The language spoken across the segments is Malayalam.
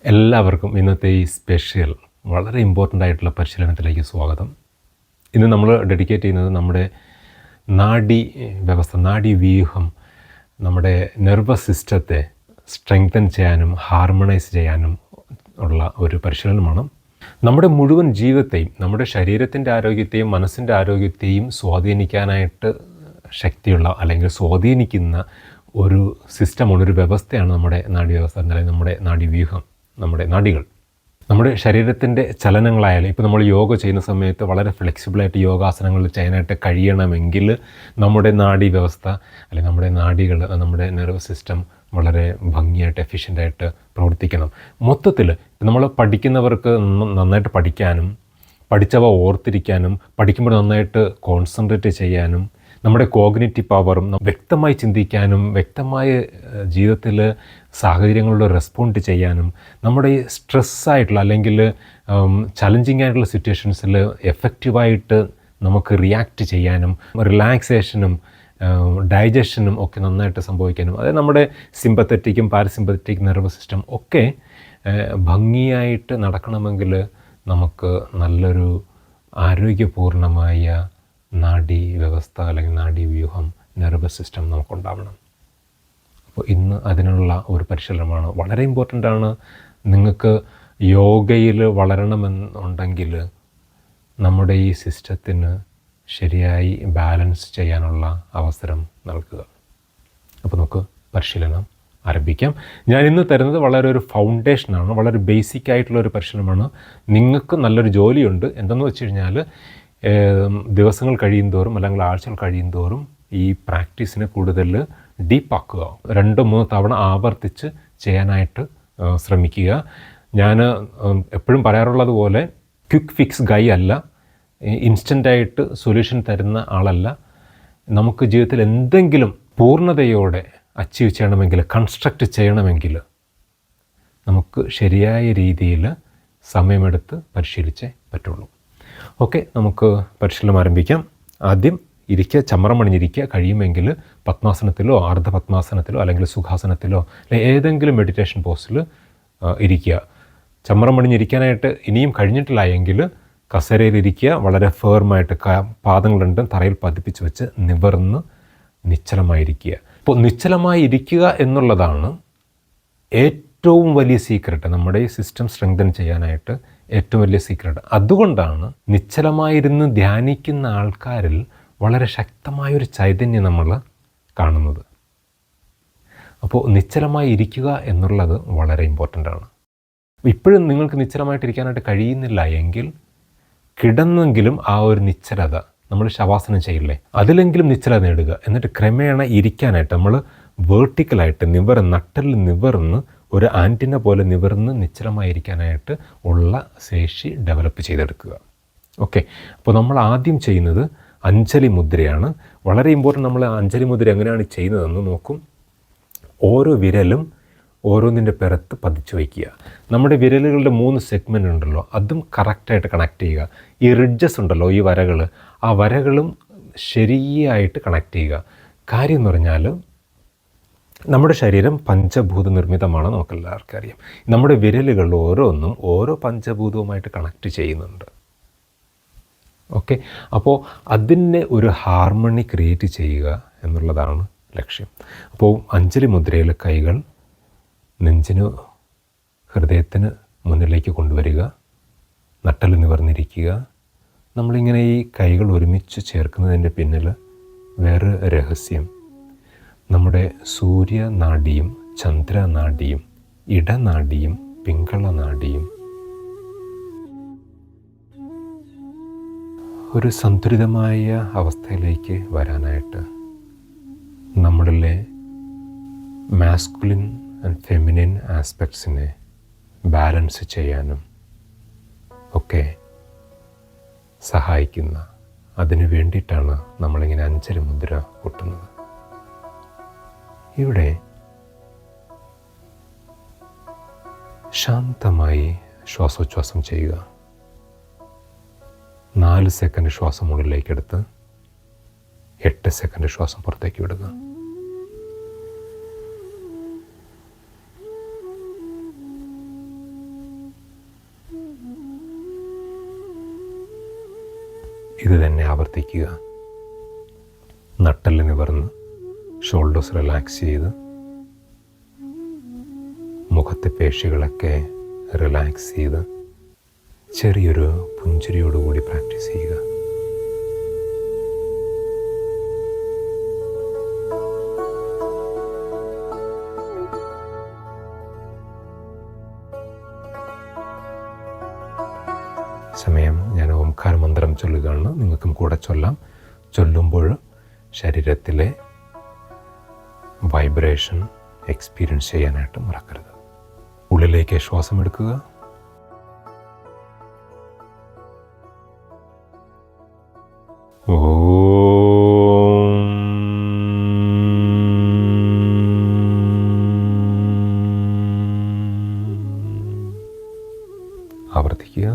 എല്ലാവർക്കും ഇന്നത്തെ ഈ സ്പെഷ്യൽ വളരെ ഇമ്പോർട്ടൻ്റ് ആയിട്ടുള്ള പരിശീലനത്തിലേക്ക് സ്വാഗതം. ഇന്ന് നമ്മൾ ഡെഡിക്കേറ്റ് ചെയ്യുന്നത് നമ്മുടെ നാഡി വ്യവസ്ഥ, നാഡീവ്യൂഹം, നമ്മുടെ നെർവസ് സിസ്റ്റത്തെ സ്ട്രെങ്തൻ ചെയ്യാനും ഹാർമണൈസ് ചെയ്യാനും ഉള്ള ഒരു പരിശീലനമാണ്. നമ്മുടെ മുഴുവൻ ജീവിതത്തെയും, നമ്മുടെ ശരീരത്തിൻ്റെ ആരോഗ്യത്തെയും മനസ്സിൻ്റെ ആരോഗ്യത്തെയും സ്വാധീനിക്കാനായിട്ട് ശക്തിയുള്ള അല്ലെങ്കിൽ സ്വാധീനിക്കുന്ന ഒരു സിസ്റ്റമാണ്, ഒരു വ്യവസ്ഥയാണ് നമ്മുടെ നാഡീവ്യവസ്ഥ, അല്ലെങ്കിൽ നമ്മുടെ നാഡീവ്യൂഹം, നമ്മുടെ നാഡികൾ. നമ്മുടെ ശരീരത്തിൻ്റെ ചലനങ്ങളായാലും, ഇപ്പോൾ നമ്മൾ യോഗ ചെയ്യുന്ന സമയത്ത് വളരെ ഫ്ലെക്സിബിളായിട്ട് യോഗാസനങ്ങൾ ചെയ്യാനായിട്ട് കഴിയണമെങ്കിൽ നമ്മുടെ നാഡീവ്യവസ്ഥ അല്ലെങ്കിൽ നമ്മുടെ നാഡികൾ, നമ്മുടെ നെർവസ് സിസ്റ്റം വളരെ ഭംഗിയായിട്ട് എഫിഷ്യൻ്റായിട്ട് പ്രവർത്തിക്കണം. മൊത്തത്തിൽ നമ്മൾ പഠിക്കുന്നവർക്ക് നന്നായിട്ട് പഠിക്കാനും പഠിച്ചവ ഓർത്തിരിക്കാനും പഠിക്കുമ്പോൾ നന്നായിട്ട് കോൺസെൻട്രേറ്റ് ചെയ്യാനും നമ്മുടെ കോഗ്നിറ്റീവ് പവറും വ്യക്തമായി ചിന്തിക്കാനും വ്യക്തമായ ജീവിതത്തിൽ സാഹചര്യങ്ങളോട് റെസ്പോണ്ട് ചെയ്യാനും നമ്മുടെ ഈ സ്ട്രെസ്സായിട്ടുള്ള അല്ലെങ്കിൽ ചലഞ്ചിങ് ആയിട്ടുള്ള സിറ്റുവേഷൻസിൽ എഫക്റ്റീവായിട്ട് നമുക്ക് റിയാക്റ്റ് ചെയ്യാനും റിലാക്സേഷനും ഡൈജഷനും ഒക്കെ നന്നായിട്ട് സംഭവിക്കാനും, അതായത് നമ്മുടെ സിമ്പത്തറ്റിക്കും പാരസിമ്പത്തറ്റിക് നെർവസ് സിസ്റ്റം ഒക്കെ ഭംഗിയായിട്ട് നടക്കണമെങ്കിൽ നമുക്ക് നല്ലൊരു ആരോഗ്യപൂർണമായ നാഡീ വ്യവസ്ഥ അല്ലെങ്കിൽ നാഡീവ്യൂഹം, നെർവസ് സിസ്റ്റം നമുക്കുണ്ടാവണം. അപ്പോൾ ഇന്ന് അതിനുള്ള ഒരു പരിശീലനമാണ്. വളരെ ഇമ്പോർട്ടൻ്റ് ആണ്. നിങ്ങൾക്ക് യോഗയിൽ വളരണമെന്നുണ്ടെങ്കിൽ നമ്മുടെ ഈ സിസ്റ്റത്തിന് ശരിയായി ബാലൻസ് ചെയ്യാനുള്ള അവസരം നൽകുക. അപ്പോൾ നമുക്ക് പരിശീലനം ആരംഭിക്കാം. ഞാൻ ഇന്ന് തരുന്നത് വളരെ ഒരു ഫൗണ്ടേഷനാണ്, വളരെ ബേസിക് ആയിട്ടുള്ളൊരു പരിശീലനമാണ്. നിങ്ങൾക്ക് നല്ലൊരു ജോലിയുണ്ട്. എന്തെന്ന് വെച്ച് കഴിഞ്ഞാൽ ദിവസങ്ങൾ കഴിയുന്തോറും അല്ലെങ്കിൽ ആഴ്ചകൾ കഴിയുന്തോറും ഈ പ്രാക്ടീസിനെ കൂടുതൽ ഡീപ്പാക്കുക, 2-3 തവണ ആവർത്തിച്ച് ചെയ്യാനായിട്ട് ശ്രമിക്കുക. ഞാൻ എപ്പോഴും പറയാറുള്ളത് പോലെ ക്വിക്ക് ഫിക്സ് ഗൈ അല്ല, ഇൻസ്റ്റൻ്റായിട്ട് സൊല്യൂഷൻ തരുന്ന ആളല്ല. നമുക്ക് ജീവിതത്തിൽ എന്തെങ്കിലും പൂർണ്ണതയോടെ അച്ചീവ് ചെയ്യണമെങ്കിൽ, കൺസ്ട്രക്റ്റ് ചെയ്യണമെങ്കിൽ നമുക്ക് ശരിയായ രീതിയിൽ സമയമെടുത്ത് പരിശീലിച്ചേ പറ്റുള്ളൂ. ഓക്കെ, നമുക്ക് പരിശീലനം ആരംഭിക്കാം. ആദ്യം ഇരിക്കുക, ചമ്മറം പണിഞ്ഞിരിക്കുക. കഴിയുമെങ്കിൽ പത്മാസനത്തിലോ അർദ്ധപത്മാസനത്തിലോ അല്ലെങ്കിൽ സുഖാസനത്തിലോ അല്ലെങ്കിൽ ഏതെങ്കിലും മെഡിറ്റേഷൻ പോസ്റ്റിൽ ഇരിക്കുക. ചമ്മറം പണിഞ്ഞിരിക്കാനായിട്ട് ഇനിയും കഴിഞ്ഞിട്ടില്ല എങ്കിൽ കസേരയിലിരിക്കുക. വളരെ ഫേർമായിട്ട് പാദങ്ങൾ രണ്ടും തറയിൽ പതിപ്പിച്ച് വെച്ച് നിവർന്ന് നിശ്ചലമായിരിക്കുക. അപ്പോൾ നിശ്ചലമായി ഇരിക്കുക എന്നുള്ളതാണ് ഏറ്റവും വലിയ സീക്രട്ട്, നമ്മുടെ ഈ സിസ്റ്റം സ്ട്രെങ്തൻ ചെയ്യാനായിട്ട് ഏറ്റവും വലിയ സീക്രട്ട്. അതുകൊണ്ടാണ് നിശ്ചലമായിരുന്ന് ധ്യാനിക്കുന്ന ആൾക്കാരിൽ വളരെ ശക്തമായൊരു ചൈതന്യം നമ്മൾ കാണുന്നത്. അപ്പോൾ നിശ്ചലമായി ഇരിക്കുക എന്നുള്ളത് വളരെ ഇമ്പോർട്ടൻ്റ് ആണ്. ഇപ്പോഴും നിങ്ങൾക്ക് നിശ്ചലമായിട്ടിരിക്കാനായിട്ട് കഴിയുന്നില്ല എങ്കിൽ കിടന്നെങ്കിലും ആ ഒരു നിശ്ചലത, നമ്മൾ ശവാസനം ചെയ്യില്ലേ, അതിലെങ്കിലും നിശ്ചലത നേടുക. എന്നിട്ട് ക്രമേണ ഇരിക്കാനായിട്ട് നമ്മൾ വേർട്ടിക്കലായിട്ട് നട്ടലിൽ നിവർന്ന് ഒരു ആൻറ്റിന പോലെ നിവർന്ന് നിശ്ചലമായിരിക്കാനായിട്ട് ഉള്ള ശേഷി ഡെവലപ്പ് ചെയ്തെടുക്കുക. ഓക്കെ, അപ്പോൾ നമ്മൾ ആദ്യം ചെയ്യുന്നത് അഞ്ജലി മുദ്രയാണ്. വളരെ ഇമ്പോർട്ടൻ്റ്. നമ്മൾ അഞ്ജലി മുദ്ര എങ്ങനെയാണ് ചെയ്യുന്നതെന്ന് നോക്കും. ഓരോ വിരലും ഓരോന്നിൻ്റെ പിറത്ത് പതിച്ചു വയ്ക്കുക. നമ്മുടെ വിരലുകളുടെ 3 സെഗ്മെൻ്റ് ഉണ്ടല്ലോ, അതും കറക്റ്റായിട്ട് കണക്ട് ചെയ്യുക. ഈ റിഡ്ജസ് ഉണ്ടല്ലോ, ഈ വരകൾ, ആ വരകളും ശരിയായിട്ട് കണക്ട് ചെയ്യുക. കാര്യം എന്ന് പറഞ്ഞാൽ നമ്മുടെ ശരീരം പഞ്ചഭൂത നിർമ്മിതമാണ്, നമുക്കെല്ലാവർക്കും അറിയാം. നമ്മുടെ വിരലുകൾ ഓരോന്നും ഓരോ പഞ്ചഭൂതവുമായിട്ട് കണക്ട് ചെയ്യുന്നുണ്ട്. ഓക്കെ, അപ്പോൾ അതിനെ ഒരു ഹാർമണി ക്രിയേറ്റ് ചെയ്യുക എന്നുള്ളതാണ് ലക്ഷ്യം. അപ്പോൾ അഞ്ജലി മുദ്രയിലെ കൈകൾ നെഞ്ചിന്, ഹൃദയത്തിന് മുന്നിലേക്ക് കൊണ്ടുവരിക, നട്ടൽ നിവർന്നിരിക്കുക. നമ്മളിങ്ങനെ ഈ കൈകൾ ഒരുമിച്ച് ചേർക്കുന്നതിൻ്റെ പിന്നിൽ വേറെ രഹസ്യം, നമ്മുടെ സൂര്യനാഡിയും ചന്ദ്രനാഡിയും ഇടനാഡിയും പിംഗളനാഡിയും ഒരു സന്തുലിതമായ അവസ്ഥയിലേക്ക് വരാനായിട്ട്, നമ്മളിലെ മാസ്കുലിൻ ആൻഡ് ഫെമിനിൻ ആസ്പെക്ട്സിനെ ബാലൻസ് ചെയ്യാനും ഒക്കെ സഹായിക്കുന്ന, അതിനു വേണ്ടിയിട്ടാണ് നമ്മളിങ്ങനെ അഞ്ജലി മുദ്ര കൊട്ടുന്നത്. ഇവിടെ ശാന്തമായി ശ്വാസോച്ഛ്വാസം ചെയ്യുക. 4 സെക്കൻഡ് ശ്വാസം മുകളിലേക്കെടുത്ത് 8 സെക്കൻഡ് ശ്വാസം പുറത്തേക്ക് വിടുക. ഇത് തന്നെ ആവർത്തിക്കുക. നട്ടെല്ല് നിവർന്ന് ഷോൾഡേഴ്സ് റിലാക്സ് ചെയ്ത് മുഖത്തെ പേശികളൊക്കെ റിലാക്സ് ചെയ്ത് ചെറിയൊരു പുഞ്ചിരിയോടുകൂടി പ്രാക്ടീസ് ചെയ്യുക. സമയം ഞാൻ ഓംകാര മന്ത്രം ചൊല്ലുകയാണ്. നിങ്ങൾക്കും കൂടെ ചൊല്ലാം. ചൊല്ലുമ്പോൾ ശരീരത്തിലെ വൈബ്രേഷൻ എക്സ്പീരിയൻസ് ചെയ്യാനായിട്ട് മറക്കരുത്. ഉള്ളിലേക്ക് ശ്വാസം എടുക്കുക. ആവർത്തിക്കുക.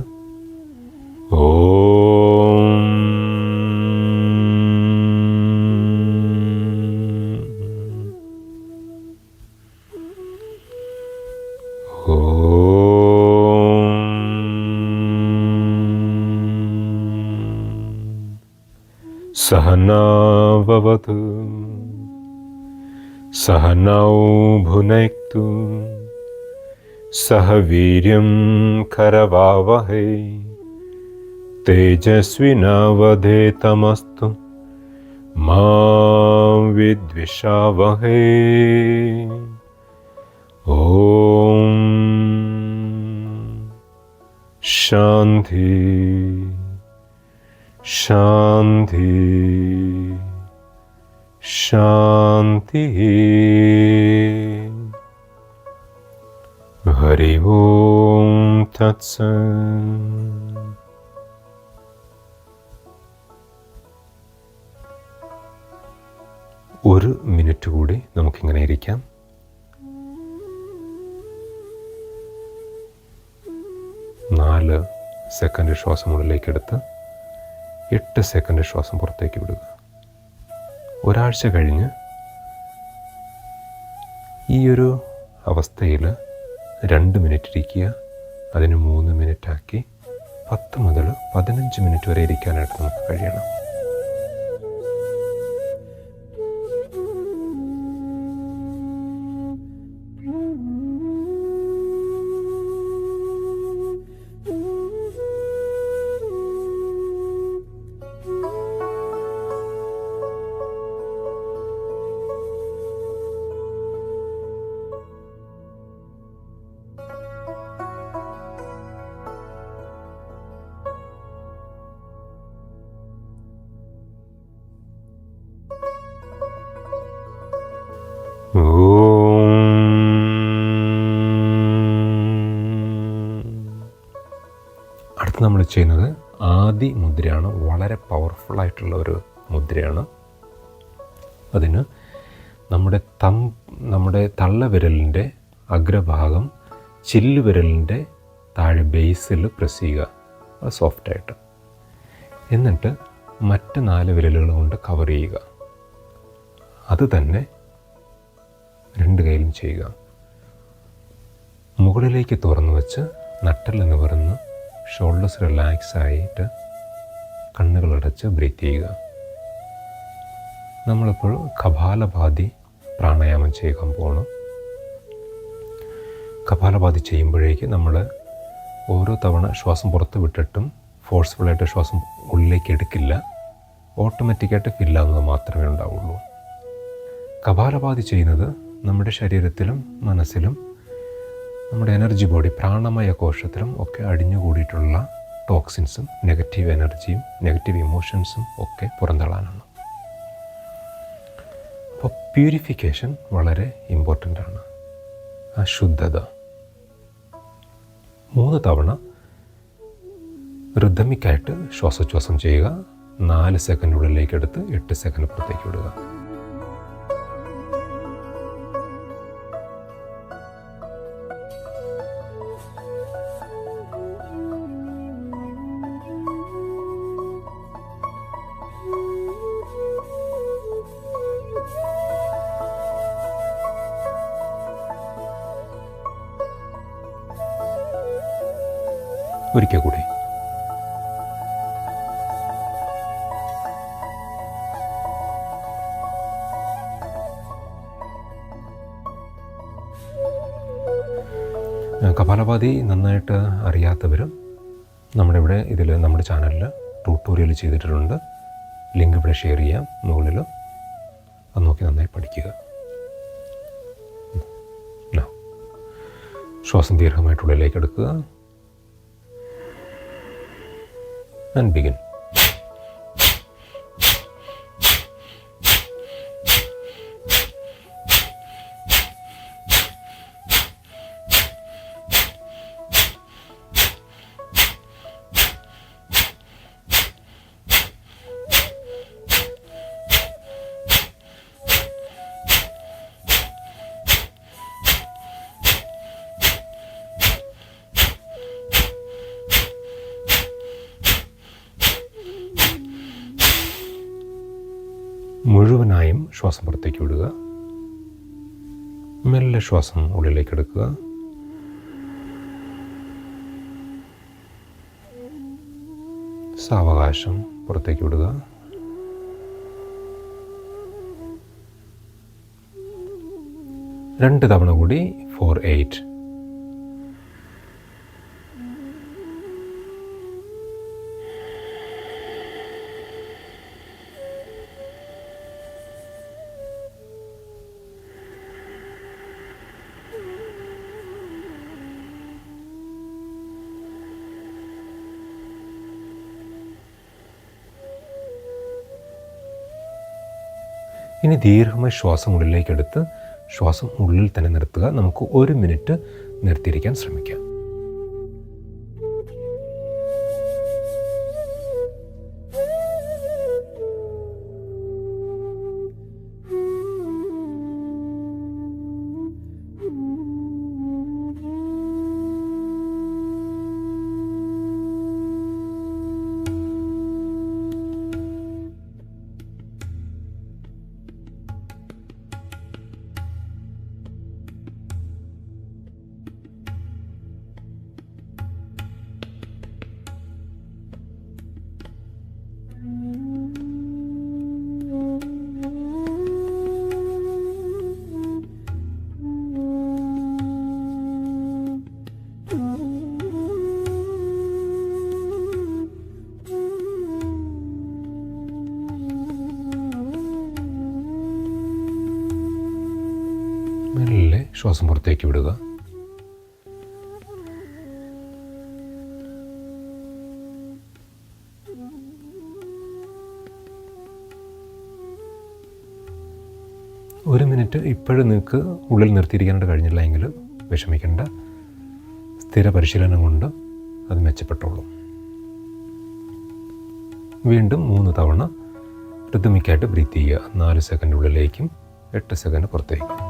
सहना भवतु सहनौ भुनक्तु सह वीर्यं करवावहै तेजस्विनावधेतमस्तु मा विद्विषावहै. ॐ शान्ति शान्ति शान्ति. हरि ओम तत्सत्. ഒരു മിനിറ്റ് കൂടി നമുക്കിങ്ങനെ ഇരിക്കാം. നാല് സെക്കൻഡ് ശ്വാസം ഉള്ളിലേക്കെടുത്ത് 8 സെക്കൻഡ് ശ്വാസം പുറത്തേക്ക് വിടുക. ഒരാഴ്ച കഴിഞ്ഞ് ഈ ഒരു അവസ്ഥയിൽ 2 മിനിറ്റ് ഇരിക്കുക. അതിന് 3 മിനിറ്റാക്കി 10 മുതൽ 15 മിനിറ്റ് വരെ ഇരിക്കാനായിട്ട് നമുക്ക് കഴിയണം. അടുത്ത് നമ്മൾ ചെയ്യുന്നത് ആദി മുദ്രയാണ്. വളരെ പവർഫുള്ളായിട്ടുള്ള ഒരു മുദ്രയാണ്. അതിന് നമ്മുടെ തള്ളവിരലിൻ്റെ അഗ്രഭാഗം ചില്ലുവിരലിൻ്റെ താഴെ ബേസിൽ പ്രസ് ചെയ്യുക, സോഫ്റ്റായിട്ട്. എന്നിട്ട് മറ്റ് 4 വിരലുകൾ കൊണ്ട് കവർ ചെയ്യുക. അത് തന്നെ 2 കൈയിലും ചെയ്യുക. മുകളിലേക്ക് തുറന്നു വെച്ച് നട്ടെല്ല് നിവർന്ന് ഷോൾഡേഴ്സ് റിലാക്സ് ആയിട്ട് കണ്ണുകളടച്ച് ബ്രീത്ത് ചെയ്യുക. നമ്മളിപ്പോൾ കപാലഭാതി പ്രാണായാമം ചെയ്യാൻ പോകണം. കപാലഭാതി ചെയ്യുമ്പോഴേക്ക് നമ്മൾ ഓരോ തവണ ശ്വാസം പുറത്ത് വിട്ടിട്ടും ഫോഴ്സ്ഫുള്ളായിട്ട് ശ്വാസം ഉള്ളിലേക്ക് എടുക്കില്ല. ഓട്ടോമാറ്റിക്കായിട്ട് ഫില്ലാവുന്നത് മാത്രമേ ഉണ്ടാവുള്ളൂ. കപാലഭാതി ചെയ്യുന്നത് നമ്മുടെ ശരീരത്തിലും മനസ്സിലും നമ്മുടെ എനർജി ബോഡി പ്രാണമയ കോശത്തിലും ഒക്കെ അടിഞ്ഞുകൂടിയിട്ടുള്ള ടോക്സിൻസും നെഗറ്റീവ് എനർജിയും നെഗറ്റീവ് ഇമോഷൻസും ഒക്കെ പുറന്തള്ളാനാണ്. അപ്പോൾ പ്യൂരിഫിക്കേഷൻ വളരെ ഇമ്പോർട്ടൻ്റ് ആണ്. ആ ശുദ്ധത 3 തവണ റിഥമിക്കായിട്ട് ശ്വാസോച്ഛ്വാസം ചെയ്യുക. 4 സെക്കൻഡ് ഉള്ളിലേക്ക് എടുത്ത് 8 സെക്കൻഡ് പുറത്തേക്ക് വിടുക. ഒരിക്കൽ കൂടി കപാലഭാതി നന്നായിട്ട് അറിയാത്തവർ നമ്മുടെ ചാനലിൽ ട്യൂട്ടോറിയൽ ചെയ്തിട്ടുണ്ട്. ലിങ്ക് ഇവിടെ ഷെയർ ചെയ്യാം മുകളിൽ. അത് നോക്കി നന്നായി പഠിക്കുക. ശ്വാസം ദീർഘമായിട്ടുള്ളിലേക്ക് എടുക്കുക. And begin. മുഴുവനായും ശ്വാസം പുറത്തേക്ക് വിടുക. മെല്ലെ ശ്വാസം ഉള്ളിലേക്ക് എടുക്കുക. സാവകാശം പുറത്തേക്ക് വിടുക. രണ്ട് തവണ കൂടി 4-8. ഇനി ദീർഘമായി ശ്വാസം ഉള്ളിലേക്കെടുത്ത് ശ്വാസം ഉള്ളിൽ തന്നെ നിർത്തുക. നമുക്ക് 1 മിനിറ്റ് നിർത്തിയിരിക്കാൻ ശ്രമിക്കാം. മെല്ലെ ശ്വാസം പുറത്തേക്ക് വിടുക. ഒരു മിനിറ്റ് ഇപ്പോഴും നിങ്ങൾക്ക് ഉള്ളിൽ നിർത്തിയിരിക്കാനായിട്ട് കഴിഞ്ഞില്ല എങ്കിൽ വിഷമിക്കേണ്ട. സ്ഥിര പരിശീലനം കൊണ്ട് അത് മെച്ചപ്പെട്ടോളും. വീണ്ടും 3 തവണ ഋതമിക്കായിട്ട് ബ്രീത്ത് ചെയ്യുക. 4 സെക്കൻഡ് ഉള്ളിലേക്കും 8 സെക്കൻഡ് പുറത്തേക്കും.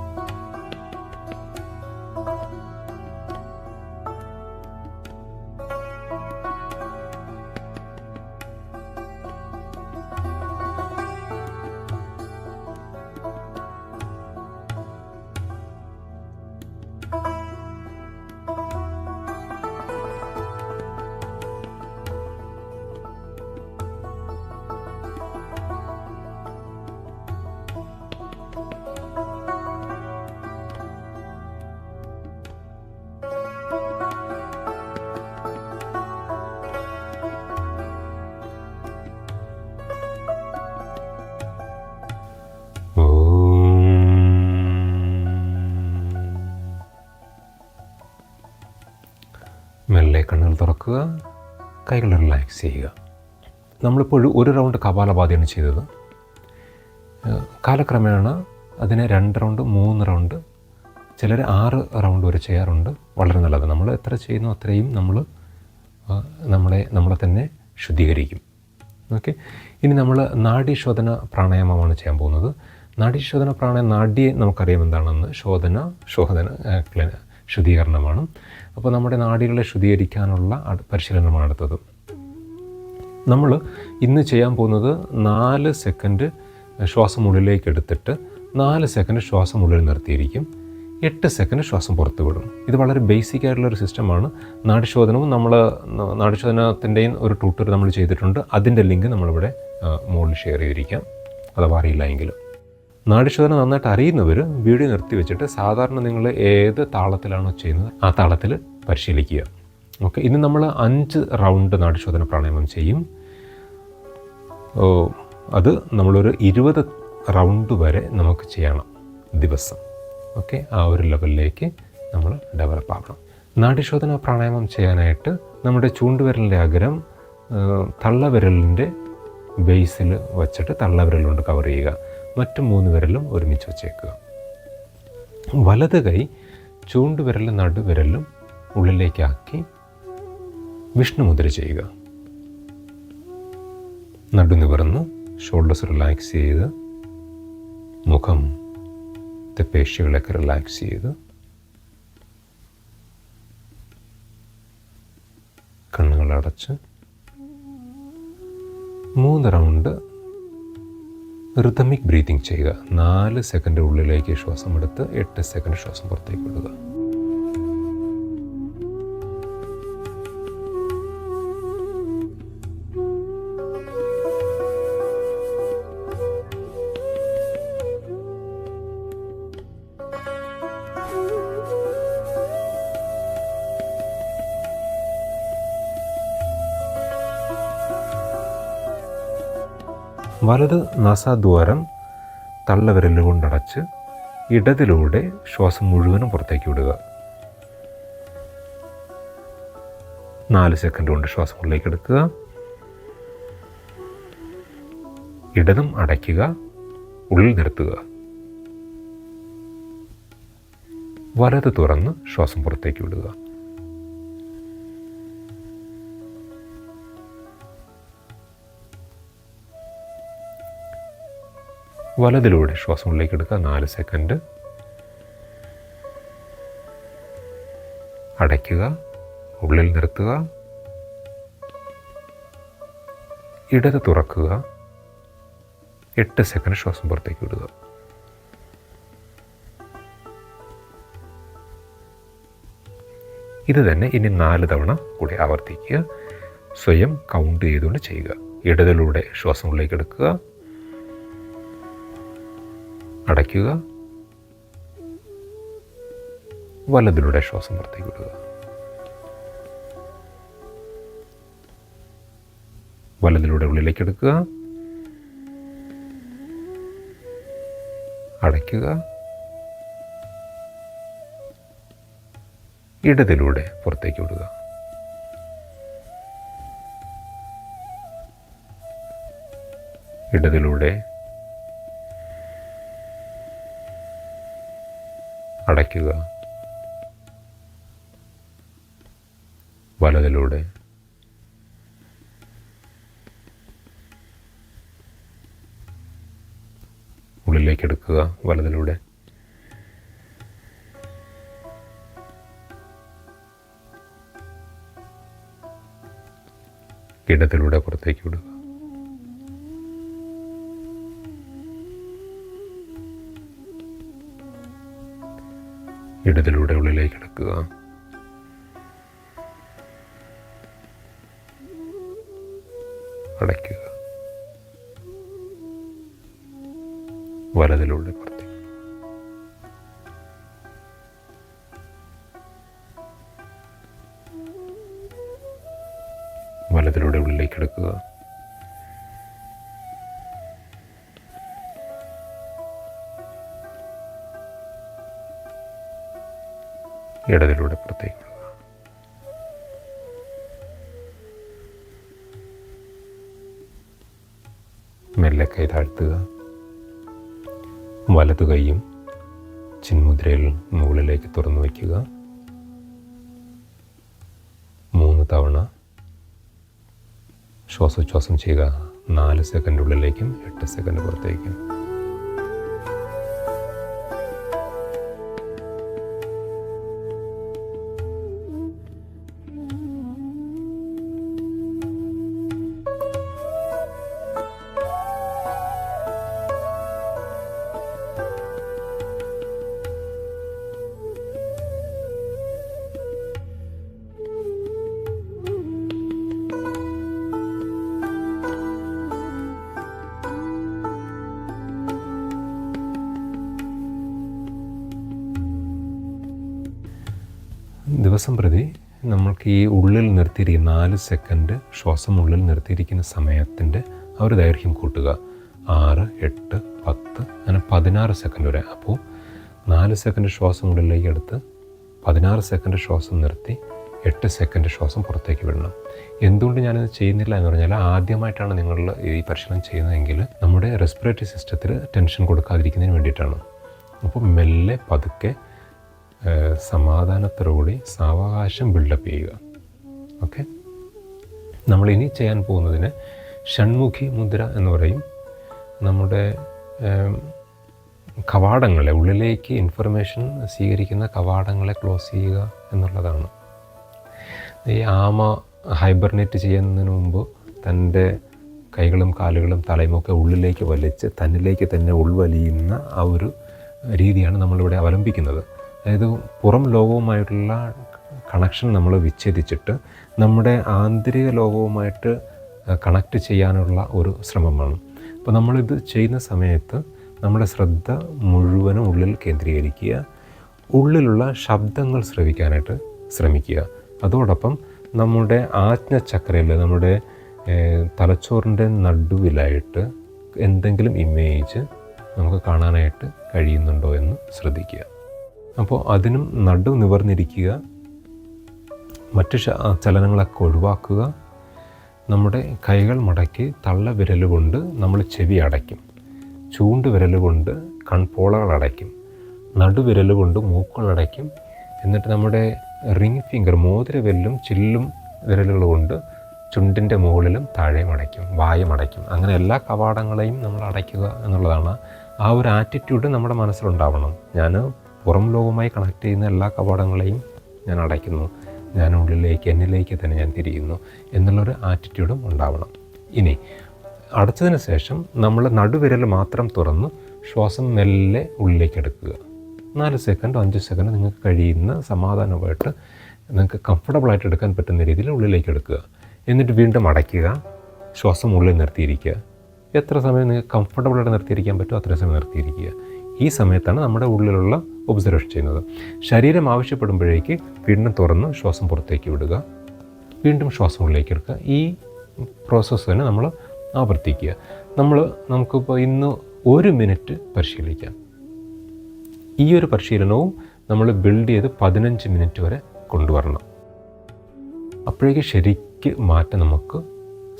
മെല്ലെ കണ്ണുകൾ തുറക്കുക. കൈകൾ റിലാക്സ് ചെയ്യുക. നമ്മളിപ്പോൾ 1 റൗണ്ട് കപാലഭാതിയാണ് ചെയ്തത്. കാലക്രമേണ അതിനെ 2 റൗണ്ട് 3 റൗണ്ട്, ചിലർ 6 റൗണ്ട് വരെ ചെയ്യാറുണ്ട്. വളരെ നല്ലത്. നമ്മൾ എത്ര ചെയ്യുന്നു അത്രയും നമ്മളെ തന്നെ ശുദ്ധീകരിക്കും. ഓക്കെ. ഇനി നമ്മൾ നാഡീശോധന പ്രാണായാമമാണ് ചെയ്യാൻ പോകുന്നത്. നാഡീശോധന പ്രാണായാമം, നാഡിയെ നമുക്കറിയാം എന്താണെന്ന്. ശുദ്ധീകരണമാണ്. അപ്പോൾ നമ്മുടെ നാഡികളെ ശുദ്ധീകരിക്കാനുള്ള പരിശീലനമാണ് അടുത്തത്. നമ്മൾ ഇന്ന് ചെയ്യാൻ പോകുന്നത് 4 സെക്കൻഡ് ശ്വാസം ഉള്ളിലേക്ക് എടുത്തിട്ട് 4 സെക്കൻഡ് ശ്വാസം ഉള്ളിൽ നിർത്തിയിരിക്കും. 8 സെക്കൻഡ് ശ്വാസം പുറത്ത് വിടും. ഇത് വളരെ ബേസിക് ആയിട്ടുള്ളൊരു സിസ്റ്റമാണ്. നാഡീശോധനത്തിൻ്റെയും ഒരു ട്യൂട്ടോറിയൽ നമ്മൾ ചെയ്തിട്ടുണ്ട്. അതിൻ്റെ ലിങ്ക് നമ്മളിവിടെ മുകളിൽ ഷെയർ ചെയ്തിരിക്കാം, അഥവാ അറിയില്ല എങ്കിലും. നാഡീശോധന നന്നായിട്ട് അറിയുന്നവർ വീഡിയോ നിർത്തി വെച്ചിട്ട് സാധാരണ നിങ്ങൾ ഏത് താളത്തിലാണോ ചെയ്യുന്നത് ആ താളത്തിൽ പരിശീലിക്കുക. ഓക്കെ, ഇന്ന് നമ്മൾ 5 റൗണ്ട് നാഡീശോധന പ്രാണായാമം ചെയ്യും. അത് നമ്മളൊരു 20 റൗണ്ട് വരെ നമുക്ക് ചെയ്യണം ദിവസം. ഓക്കെ, ആ ഒരു ലെവലിലേക്ക് നമ്മൾ ഡെവലപ്പ് ആകണം. നാഡീശോധന പ്രാണായാമം ചെയ്യാനായിട്ട് നമ്മുടെ ചൂണ്ടുവിരലിൻ്റെ അഗ്രം തള്ളവിരലിൻ്റെ ബേസിൽ വച്ചിട്ട് തള്ളവിരൽ കൊണ്ട് കവർ ചെയ്യുക. മറ്റു 3 വിരലും ഒരുമിച്ച് വച്ചേക്കുക. വലത് കൈ ചൂണ്ടുവിരലും നടുവിരലും ഉള്ളിലേക്കാക്കി വിഷ്ണുമുദ്ര ചെയ്യുക. നടു നിവർന്ന് ഷോൾഡേഴ്സ് റിലാക്സ് ചെയ്ത് മുഖം പേശികളൊക്കെ റിലാക്സ് ചെയ്ത് കണ്ണുകൾ അടച്ച് 3 റൗണ്ട് റിതമിക് ബ്രീതിങ് ചെയ്യുക. 4 സെക്കൻഡ് ഉള്ളിലേക്ക് ശ്വാസം എടുത്ത് 8 സെക്കൻഡ് ശ്വാസം പുറത്തേക്ക് വിടുക. വലത് നാസാദ്വാരം തള്ളവിരൽ കൊണ്ടടച്ച് ഇടതിലൂടെ ശ്വാസം മുഴുവനും പുറത്തേക്ക് വിടുക. 4 സെക്കൻഡ് കൊണ്ട് ശ്വാസം ഉള്ളിലേക്ക് എടുക്കുക. ഇടതും അടയ്ക്കുക, ഉള്ളിൽ നിർത്തുക. വലത് തുറന്ന് ശ്വാസം പുറത്തേക്ക് വിടുക. വലതിലൂടെ ശ്വാസം ഉള്ളിലേക്ക് എടുക്കുക. 4 സെക്കൻഡ് അടയ്ക്കുക, ഉള്ളിൽ നിർത്തുക. ഇടത് തുറക്കുക. 8 സെക്കൻഡ് ശ്വാസം പുറത്തേക്ക് വിടുക. ഇത് തന്നെ ഇനി 4 തവണ കൂടി ആവർത്തിക്കുക. സ്വയം കൗണ്ട് ചെയ്തുകൊണ്ട് ചെയ്യുക. ഇടതിലൂടെ ശ്വാസം ഉള്ളിലേക്ക് എടുക്കുക, അടയ്ക്കുക, വലതിലൂടെ ശ്വാസം പുറത്തേക്ക് വിടുക. വലതിലൂടെ ഉള്ളിലേക്ക് എടുക്കുക, അടയ്ക്കുക, ഇടതിലൂടെ പുറത്തേക്ക് വിടുക. ഇടതിലൂടെ അടയ്ക്കുക, വലതിലൂടെ ഉള്ളിലേക്ക് എടുക്കുക, വലതിലൂടെ ഇടതിലൂടെ പുറത്തേക്ക് വിടുക. ഇടതിലൂടെ ഉള്ളിലേക്ക് എടുക്കുക, അടയ്ക്കുക, വലതിലൂടെ പുറത്തേക്ക്. വലതിലൂടെ ഉള്ളിലേക്ക് എടുക്കുക, ഇടതിലൂടെ പുറത്തേക്ക് വിടുക. മെല്ലെ കൈ താഴ്ത്തുക. വലതു കൈയും ചിന്മുദ്രയിൽ മുകളിലേക്ക് തുറന്നു വയ്ക്കുക. 3 തവണ ശ്വാസോച്ഛ്വാസം ചെയ്യുക. 4 സെക്കൻഡ് ഉള്ളിലേക്കും 8 സെക്കൻഡ് പുറത്തേക്കും. ദിവസം പ്രതി നമ്മൾക്ക് ഈ ഉള്ളിൽ നിർത്തിയിരിക്കുന്ന 4 സെക്കൻഡ് ശ്വാസം ഉള്ളിൽ നിർത്തിയിരിക്കുന്ന സമയത്തിൻ്റെ ആ ഒരു ദൈർഘ്യം കൂട്ടുക. 6, 8, 10 അങ്ങനെ 16 സെക്കൻഡ് വരെ. അപ്പോൾ 4 സെക്കൻഡ് ശ്വാസം ഉള്ളിലേക്ക് എടുത്ത് 16 സെക്കൻഡ് ശ്വാസം നിർത്തി 8 സെക്കൻഡ് ശ്വാസം പുറത്തേക്ക് വിടണം. എന്തുകൊണ്ട് ഞാനിത് ചെയ്യുന്നില്ല എന്ന് പറഞ്ഞാൽ, ആദ്യമായിട്ടാണ് നിങ്ങൾ ഈ പരിശീലനം ചെയ്യുന്നതെങ്കിൽ നമ്മുടെ റെസ്പിറേറ്ററി സിസ്റ്റത്തിൽ ടെൻഷൻ കൊടുക്കാതിരിക്കുന്നതിന് വേണ്ടിയിട്ടാണ്. അപ്പോൾ മെല്ലെ പതുക്കെ സമാധാനത്തോടുകൂടി സാവകാശം ബിൽഡപ്പ് ചെയ്യുക. ഓക്കെ, നമ്മളിനി ചെയ്യാൻ പോകുന്നതിന് ഷൺമുഖി മുദ്ര എന്ന് പറയും. നമ്മുടെ കവാടങ്ങളെ, ഉള്ളിലേക്ക് ഇൻഫർമേഷൻ സ്വീകരിക്കുന്ന കവാടങ്ങളെ ക്ലോസ് ചെയ്യുക എന്നുള്ളതാണ്. ഈ ആമ ഹൈബർനേറ്റ് ചെയ്യുന്നതിന് മുമ്പ് തൻ്റെ കൈകളും കാലുകളും തലയുമൊക്കെ ഉള്ളിലേക്ക് വലിച്ച് തന്നിലേക്ക് തന്നെ ഉൾവലിയുന്ന ആ ഒരു രീതിയാണ് നമ്മളിവിടെ അവലംബിക്കുന്നത്. അതായത് പുറം ലോകവുമായിട്ടുള്ള കണക്ഷൻ നമ്മൾ വിച്ഛേദിച്ചിട്ട് നമ്മുടെ ആന്തരിക ലോകവുമായിട്ട് കണക്റ്റ് ചെയ്യാനുള്ള ഒരു ശ്രമമാണ്. അപ്പോൾ നമ്മളിത് ചെയ്യുന്ന സമയത്ത് നമ്മുടെ ശ്രദ്ധ മുഴുവനും ഉള്ളിൽ കേന്ദ്രീകരിക്കുക, ഉള്ളിലുള്ള ശബ്ദങ്ങൾ ശ്രവിക്കാനായിട്ട് ശ്രമിക്കുക. അതോടൊപ്പം നമ്മുടെ ആജ്ഞചക്രയിൽ, നമ്മുടെ തലച്ചോറിൻ്റെ നടുവിലായിട്ട് എന്തെങ്കിലും ഇമേജ് നമുക്ക് കാണാനായിട്ട് കഴിയുന്നുണ്ടോ എന്ന് ശ്രദ്ധിക്കുക. അപ്പോൾ അതിനും നടു നിവർന്നിരിക്കുക, മറ്റ് ചലനങ്ങളൊക്കെ ഒഴിവാക്കുക. നമ്മുടെ കൈകൾ മടക്കി തള്ള വിരലുകൊണ്ട് നമ്മൾ ചെവി അടയ്ക്കും, ചൂണ്ട് വിരലുകൊണ്ട് കൺപോളകൾ അടയ്ക്കും, നടുവിരലുകൊണ്ട് മൂക്കുകൾ അടയ്ക്കും. എന്നിട്ട് നമ്മുടെ റിംഗ് ഫിംഗർ, മോതിരവിരലും ചില്ലും വിരലുകൾ കൊണ്ട് ചുണ്ടിൻ്റെ മുകളിലും താഴെയും അടയ്ക്കും, വായും അടയ്ക്കും. അങ്ങനെ എല്ലാ കവാടങ്ങളെയും നമ്മൾ അടയ്ക്കുക എന്നുള്ളതാണ്. ആ ഒരു ആറ്റിറ്റ്യൂഡ് നമ്മുടെ മനസ്സിലുണ്ടാവണം. ഞാൻ പുറം ലോകവുമായി കണക്ട് ചെയ്യുന്ന എല്ലാ കവാടങ്ങളെയും ഞാൻ അടയ്ക്കുന്നു, ഞാൻ ഉള്ളിലേക്ക്, എന്നിലേക്ക് തന്നെ ഞാൻ തിരിയുന്നു എന്നുള്ളൊരു ആറ്റിറ്റ്യൂഡും ഉണ്ടാവണം. ഇനി അടച്ചതിന് ശേഷം നമ്മൾ നടുവിരൽ മാത്രം തുറന്ന് ശ്വാസം മെല്ലെ ഉള്ളിലേക്ക് എടുക്കുക. 4 സെക്കൻഡോ 5 സെക്കൻഡോ നിങ്ങൾക്ക് കഴിയുന്ന സമാധാനമായിട്ട് നിങ്ങൾക്ക് കംഫർട്ടബിളായിട്ട് എടുക്കാൻ പറ്റുന്ന രീതിയിൽ ഉള്ളിലേക്ക് എടുക്കുക. എന്നിട്ട് വീണ്ടും അടയ്ക്കുക, ശ്വാസം ഉള്ളിൽ നിർത്തിയിരിക്കുക. എത്ര സമയം നിങ്ങൾക്ക് കംഫർട്ടബിളായിട്ട് നിർത്തിയിരിക്കാൻ പറ്റുമോ അത്രയും സമയം നിർത്തിയിരിക്കുക. ഈ സമയത്താണ് നമ്മുടെ ഉള്ളിലുള്ള ഒബ്സർവേഷൻ ചെയ്യുന്നത്. ശരീരം ആവശ്യപ്പെടുമ്പോഴേക്ക് വീണ്ടും തുറന്ന് ശ്വാസം പുറത്തേക്ക് വിടുക, വീണ്ടും ശ്വാസം ഉള്ളിലേക്ക് എടുക്കുക. ഈ പ്രോസസ്സ് തന്നെ നമ്മൾ ആവർത്തിക്കുക. നമുക്കിപ്പോൾ ഇന്ന് 1 മിനിറ്റ് പരിശീലിക്കാം. ഈ ഒരു പരിശീലനവും നമ്മൾ ബിൽഡ് ചെയ്ത് 15 മിനിറ്റ് വരെ കൊണ്ടുവരണം. അപ്പോഴേക്ക് ശരിക്ക് മാറ്റം നമുക്ക്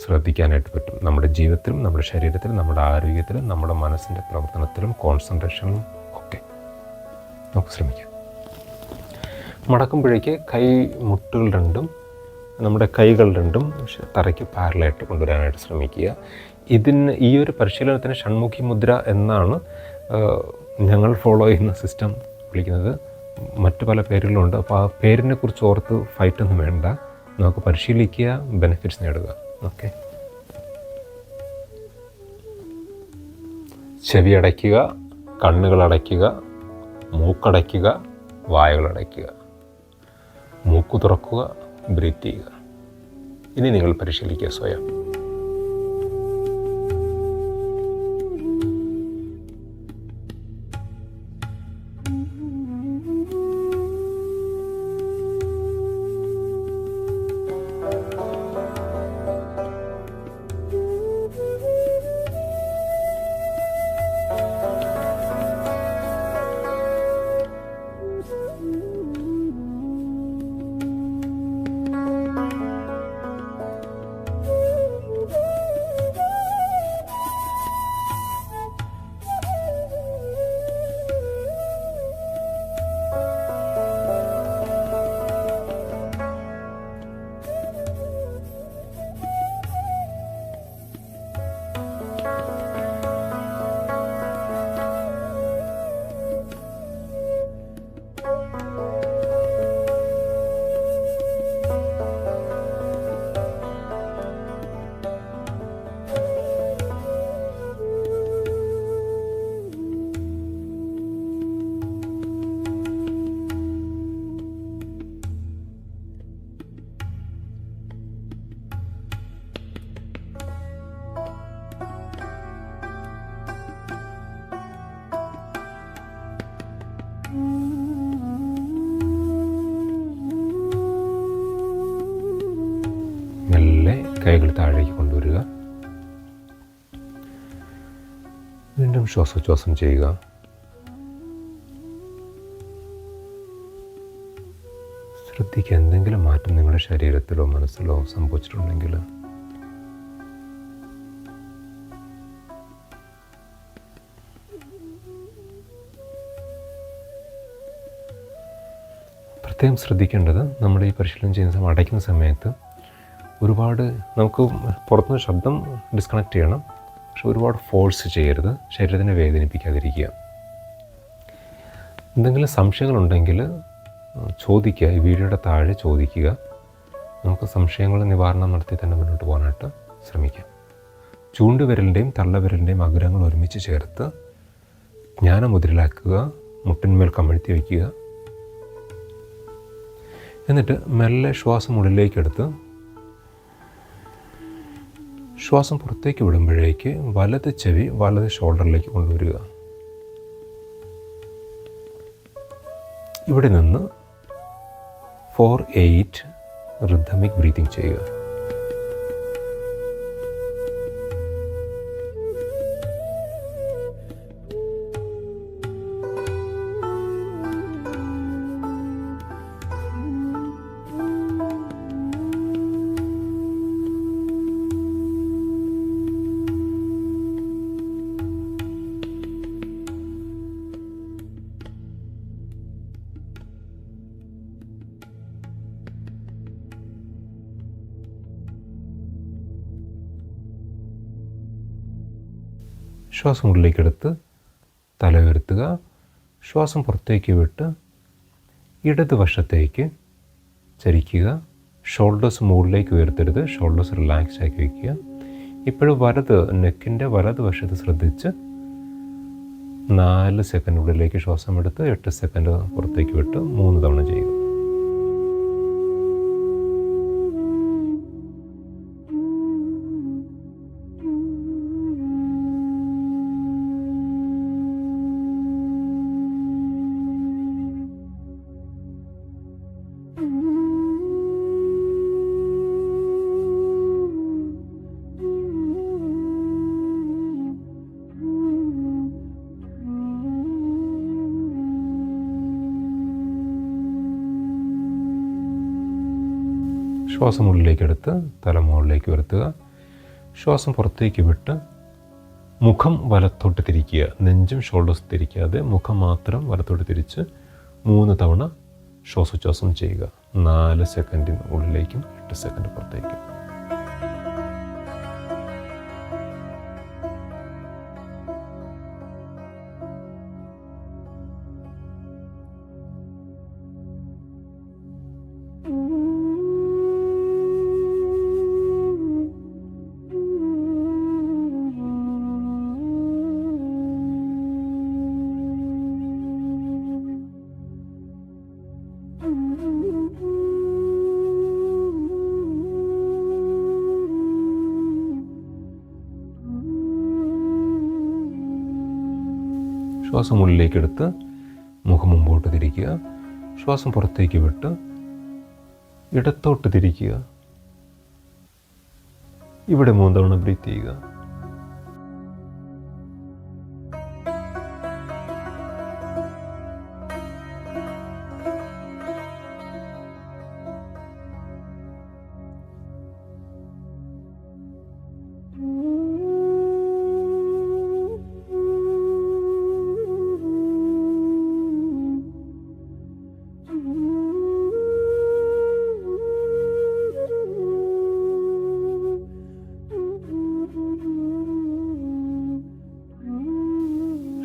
ശ്രദ്ധിക്കാനായിട്ട് പറ്റും. നമ്മുടെ ജീവിതത്തിലും നമ്മുടെ ശരീരത്തിലും നമ്മുടെ ആരോഗ്യത്തിലും നമ്മുടെ മനസ്സിൻ്റെ പ്രവർത്തനത്തിലും കോൺസെൻട്രേഷനിലും ഒക്കെ നമുക്ക് ശ്രമിക്കാം. മടക്കുമ്പോഴേക്ക് മുട്ടുകൾ രണ്ടും നമ്മുടെ കൈകൾ രണ്ടും തറയ്ക്ക് പാരലായിട്ട് കൊണ്ടുവരാനായിട്ട് ശ്രമിക്കുക. ഈ ഒരു പരിശീലനത്തിന് ഷൺമുഖി മുദ്ര എന്നാണ് ഞങ്ങൾ ഫോളോ ചെയ്യുന്ന സിസ്റ്റം വിളിക്കുന്നത്. മറ്റു പല പേരുകളുണ്ട്. അപ്പോൾ ആ പേരിനെ കുറിച്ച് ഓർത്ത് ഫൈറ്റൊന്നും വേണ്ട, നമുക്ക് പരിശീലിക്കുക, ബെനിഫിറ്റ്സ് നേടുക. ഓക്കെ, ചെവി അടയ്ക്കുക, കണ്ണുകൾ അടയ്ക്കുക, മൂക്കടയ്ക്കുക, വായകൾ അടയ്ക്കുക, മൂക്ക് തുറക്കുക, ബ്രീത്ത് ചെയ്യുക. ഇനി നിങ്ങൾ പരിശീലിക്കുക സ്വയം. കൈകൾ താഴേക്ക് കൊണ്ടുവരിക. വീണ്ടും ശ്വാസോച്ഛ്വാസം ചെയ്യുക. ശ്രദ്ധിക്കുക, എന്തെങ്കിലും മാറ്റം നിങ്ങളുടെ ശരീരത്തിലോ മനസ്സിലോ സംഭവിച്ചിട്ടുണ്ടെങ്കിൽ പ്രത്യേകം ശ്രദ്ധിക്കേണ്ടത്, നമ്മുടെ ഈ പരിശീലനം ചെയ്യുന്ന അടയ്ക്കുന്ന സമയത്ത് ഒരുപാട് നമുക്ക് പുറത്തുനിന്ന് ശബ്ദം ഡിസ്കണക്ട് ചെയ്യണം. പക്ഷെ ഒരുപാട് ഫോഴ്സ് ചെയ്യരുത്, ശരീരത്തിനെ വേദനിപ്പിക്കാതിരിക്കുക. എന്തെങ്കിലും സംശയങ്ങളുണ്ടെങ്കിൽ ചോദിക്കുക, ഈ വീഡിയോയുടെ താഴെ ചോദിക്കുക. നമുക്ക് സംശയങ്ങൾ നിവാരണം നടത്തി തന്നെ മുന്നോട്ട് പോകാനായിട്ട് ശ്രമിക്കാം. ചൂണ്ടുവിരലിൻ്റെയും തള്ളവിരലിൻ്റെയും അഗ്രങ്ങൾ ഒരുമിച്ച് ചേർത്ത് ജ്ഞാനമുദ്രയിലാക്കുക. മുട്ടിന്മേൽ കമഴ്ത്തി വയ്ക്കുക. എന്നിട്ട് മെല്ലെ ശ്വാസം ഉള്ളിലേക്കെടുത്ത് ശ്വാസം പുറത്തേക്ക് വിടുമ്പോഴേക്ക് വലത് ചെവി വലത് ഷോൾഡറിലേക്ക് കൊണ്ടുവരിക. ഇവിടെ നിന്ന് 4-8 റിഥമിക് ബ്രീതിങ് ചെയ്യുക. ശ്വാസം ഉള്ളിലേക്കെടുത്ത് തല ഉയർത്തുക. ശ്വാസം പുറത്തേക്ക് വിട്ട് ഇടതുവശത്തേക്ക് ചരിക്കുക. ഷോൾഡേഴ്സ് മുകളിലേക്ക് ഉയർത്തരുത്, ഷോൾഡേഴ്സ് റിലാക്സ് ആക്കി വയ്ക്കുക. ഇപ്പോഴും നെക്കിൻ്റെ വലതുവശത്ത് ശ്രദ്ധിച്ച് 4 സെക്കൻഡ് ഉള്ളിലേക്ക് ശ്വാസം എടുത്ത് 8 സെക്കൻഡ് പുറത്തേക്ക് വിട്ട് 3 തവണ ചെയ്യുക. ശ്വാസം ഉള്ളിലേക്കെടുത്ത് തല മുകളിലേക്ക് ഉയർത്തുക. ശ്വാസം പുറത്തേക്ക് വിട്ട് മുഖം വലത്തോട്ട് തിരിക്കുക. നെഞ്ചും ഷോൾഡേഴ്സ് തിരിക്കാതെ മുഖം മാത്രം വലത്തോട്ട് തിരിച്ച് 3 തവണ ശ്വാസോച്ഛ്വാസം ചെയ്യുക. 4 സെക്കൻഡിന് ഉള്ളിലേക്കും 8 സെക്കൻഡ് പുറത്തേക്കും. ശ്വാസം ഉള്ളിലേക്കെടുത്ത് മുഖം മുമ്പോട്ട് തിരിക്കുക. ശ്വാസം പുറത്തേക്ക് വിട്ട് ഇടത്തോട്ട് തിരിക്കുക. ഇവിടെ 3 തവണ ബ്രീത്ത് ചെയ്യുക.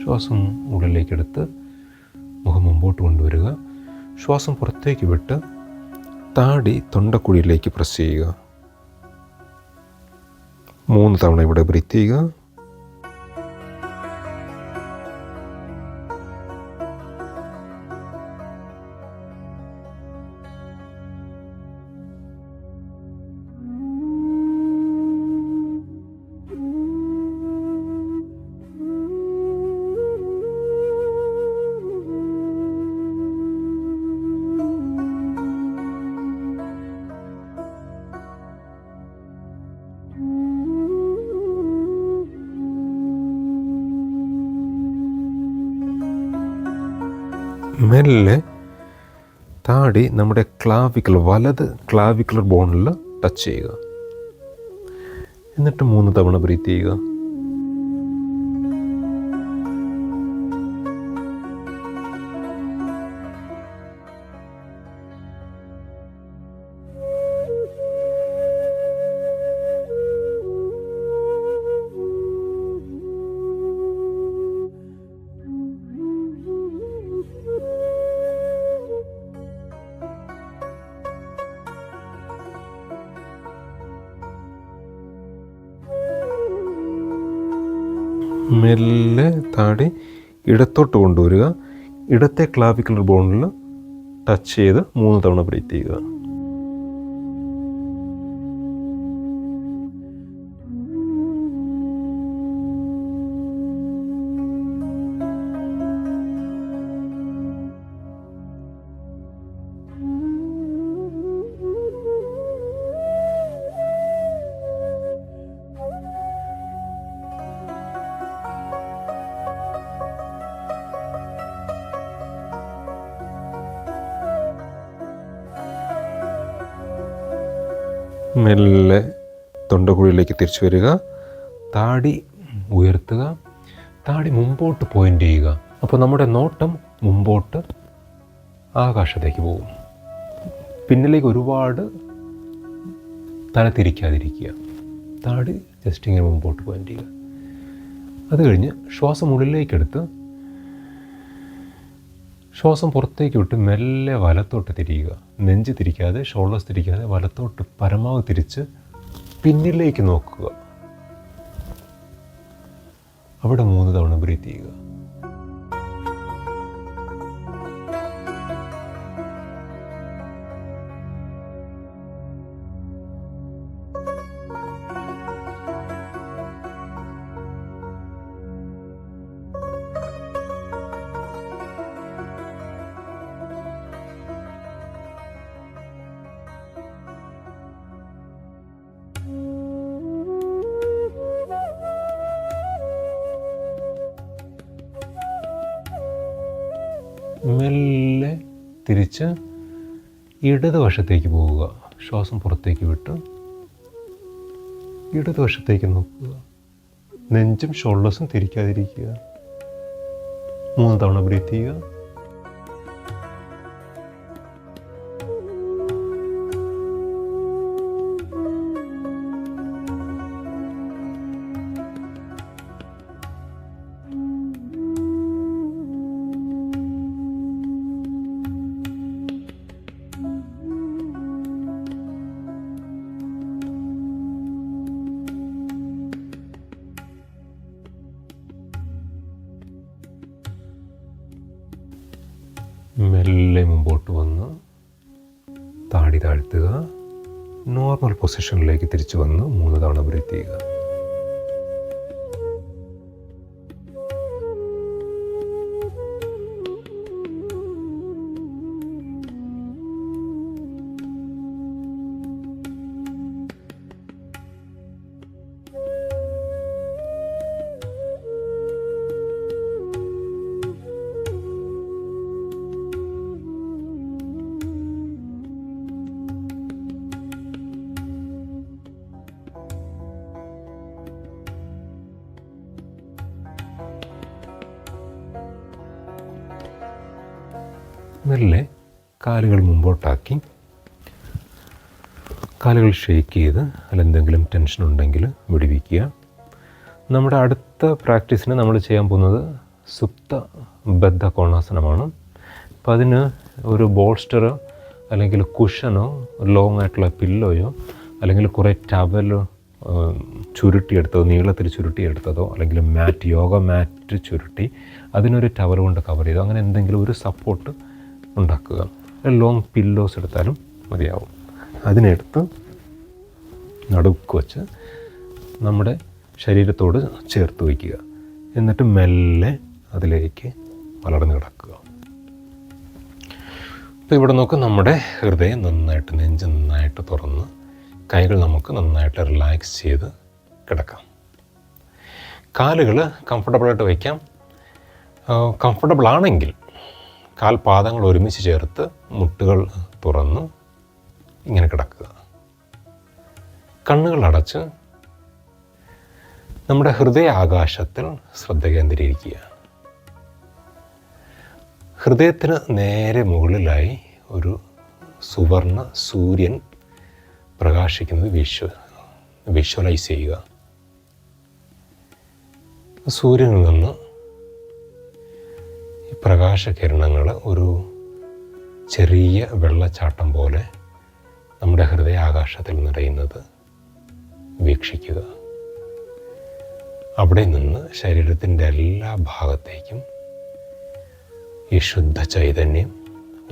ശ്വാസം ഉള്ളിലേക്കെടുത്ത് മുഖം മുമ്പോട്ട് കൊണ്ടുവരിക. ശ്വാസം പുറത്തേക്ക് വിട്ട് താടി തൊണ്ടക്കുഴിയിലേക്ക് പ്രസ് ചെയ്യുക. 3 തവണ ഇവിടെ ബ്രീത്ത് ചെയ്യുക. മെല്ലെ താടി നമ്മുടെ വലത് ക്ലാവിക്കുലർ ബോണിൽ ടച്ച് ചെയ്യുക. എന്നിട്ട് 3 തവണ ബ്രീത്ത് ചെയ്യുക. മെല്ലെ താടി ഇടത്തോട്ട് കൊണ്ടുവരിക. ഇടത്തെ ക്ലാവിക്കുലർ ബോണിൽ ടച്ച് ചെയ്ത് 3 തവണ ബ്രീത്ത് ചെയ്യുക. മെല്ലെ തൊണ്ടക്കുഴിയിലേക്ക് തിരിച്ചു വരിക. താടി ഉയർത്തുക. താടി മുമ്പോട്ട് പോയിൻ്റ് ചെയ്യുക. അപ്പോൾ നമ്മുടെ നോട്ടം മുമ്പോട്ട് ആകാശത്തേക്ക് പോകും. പിന്നിലേക്ക് ഒരുപാട് തല തിരിക്കാതിരിക്കുക. താടി ജസ്റ്റ് ഇങ്ങനെ മുമ്പോട്ട് പോയിൻ്റ് ചെയ്യുക. അത് കഴിഞ്ഞ് ശ്വാസം ഉള്ളിലേക്കെടുത്ത് ശ്വാസം പുറത്തേക്ക് വിട്ട് മെല്ലെ വലത്തോട്ട് തിരിയുക. നെഞ്ച് തിരിക്കാതെ, ഷോൾഡേഴ്സ് തിരിക്കാതെ വലത്തോട്ട് പരമാവധി തിരിച്ച് പിന്നിലേക്ക് നോക്കുക. അവിടെ 3 തവണ ബ്രീത്ത് ചെയ്യുക. മെല്ലെ തിരിച്ച് ഇടതുവശത്തേക്ക് പോവുക. ശ്വാസം പുറത്തേക്ക് വിട്ട് ഇടതുവശത്തേക്ക് നോക്കുക. നെഞ്ചും ഷോൾഡേഴ്സും തിരിക്കാതിരിക്കുക. 3 തവണ ബ്രീത്ത് ചെയ്യുക. മെല്ലെ മുമ്പോട്ട് വന്ന് താടി താഴ്ത്തുക. നോർമൽ പൊസിഷനിലേക്ക് തിരിച്ചു വന്ന് 3 തവണ ബ്രീത്ത് ചെയ്യുക. മെല്ലെ കാലുകൾ മുമ്പോട്ടാക്കി കാലുകൾ ഷേക്ക് ചെയ്ത് അതിലെന്തെങ്കിലും ടെൻഷൻ ഉണ്ടെങ്കിൽ വിടുവിക്കുക. നമ്മുടെ അടുത്ത പ്രാക്ടീസിന് നമ്മൾ ചെയ്യാൻ പോകുന്നത് സുപ്ത ബദ്ധ കോണാസനമാണ്. അപ്പോൾ അതിന് ഒരു ബോൾസ്റ്ററോ അല്ലെങ്കിൽ കുഷനോ ലോങ് ആയിട്ടുള്ള പില്ലോയോ അല്ലെങ്കിൽ കുറേ ടവലോ ചുരുട്ടിയെടുത്തതോ നീളത്തിൽ ചുരുട്ടിയെടുത്തതോ അല്ലെങ്കിൽ യോഗ മാറ്റ് ചുരുട്ടി അതിനൊരു ടവൽ കൊണ്ട് കവർ ചെയ്തോ അങ്ങനെ എന്തെങ്കിലും ഒരു സപ്പോർട്ട് ഉണ്ടാക്കുക. ലോങ് പില്ലോസ് എടുത്താലും മതിയാവും. അതിനെടുത്ത് നടുക്ക് വച്ച് നമ്മുടെ ശരീരത്തോട് ചേർത്ത് വയ്ക്കുക. എന്നിട്ട് മെല്ലെ അതിലേക്ക് വളർന്നു കിടക്കുക. അപ്പോൾ ഇവിടെ നോക്ക്, നമ്മുടെ ഹൃദയം നന്നായിട്ട്, നെഞ്ച് നന്നായിട്ട് തുറന്ന് കൈകൾ നമുക്ക് നന്നായിട്ട് റിലാക്സ് ചെയ്ത് കിടക്കാം. കാലുകൾ കംഫർട്ടബിളായിട്ട് വയ്ക്കാം. കംഫർട്ടബിൾ ആണെങ്കിൽ കാൽപാദങ്ങൾ ഒരുമിച്ച് ചേർത്ത് മുട്ടുകൾ തുറന്ന് ഇങ്ങനെ കിടക്കുക. കണ്ണുകൾ അടച്ച് നമ്മുടെ ഹൃദയാകാശത്തിൽ ശ്രദ്ധ കേന്ദ്രീകരിക്കുക. ഹൃദയത്തിന് നേരെ മുകളിലായി ഒരു സുവർണ സൂര്യൻ പ്രകാശിക്കുന്നത് വിഷ്വലൈസ് ചെയ്യുക. സൂര്യനിൽ നിന്ന് ഈ പ്രകാശകിരണങ്ങൾ ഒരു ചെറിയ വെള്ളച്ചാട്ടം പോലെ നമ്മുടെ ഹൃദയാകാശത്തിൽ നിറയുന്നത് വീക്ഷിക്കുക. അവിടെ നിന്ന് ശരീരത്തിൻ്റെ എല്ലാ ഭാഗത്തേക്കും ഈ ശുദ്ധ ചൈതന്യം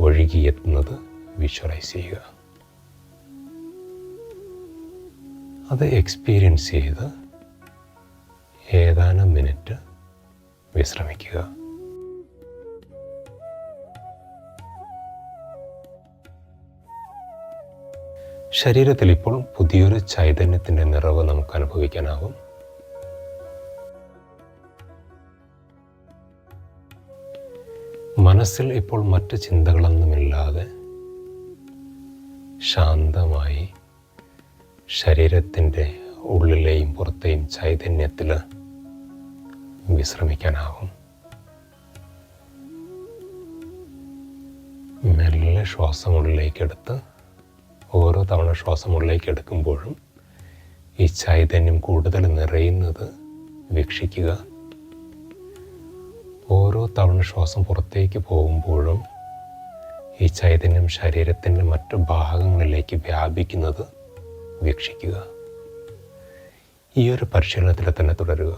ഒഴുകിയെത്തുന്നത് വിഷ്വലൈസ് ചെയ്യുക. അത് എക്സ്പീരിയൻസ് ചെയ്ത് ഏതാനും മിനിറ്റ് വിശ്രമിക്കുക. ശരീരത്തിൽ ഇപ്പോൾ പുതിയൊരു ചൈതന്യത്തിൻ്റെ നിറവ് നമുക്ക് അനുഭവിക്കാനാവും. മനസ്സിൽ ഇപ്പോൾ മറ്റ് ചിന്തകളൊന്നുമില്ലാതെ ശാന്തമായി ശരീരത്തിൻ്റെ ഉള്ളിലെയും പുറത്തെയും ചൈതന്യത്തിൽ വിശ്രമിക്കാനാവും. മെല്ലെ ശ്വാസം ഉള്ളിലേക്കെടുത്ത് ഓരോ തവണ ശ്വാസം ഉള്ളിലേക്ക് എടുക്കുമ്പോഴും ഈ ചൈതന്യം കൂടുതൽ നിറയുന്നത് വീക്ഷിക്കുക. ഓരോ തവണ ശ്വാസം പുറത്തേക്ക് പോകുമ്പോഴും ഈ ചൈതന്യം ശരീരത്തിൻ്റെ മറ്റു ഭാഗങ്ങളിലേക്ക് വ്യാപിക്കുന്നത് വീക്ഷിക്കുക. ഈ ഒരു പരിശീലനത്തിൽ തന്നെ തുടരുക.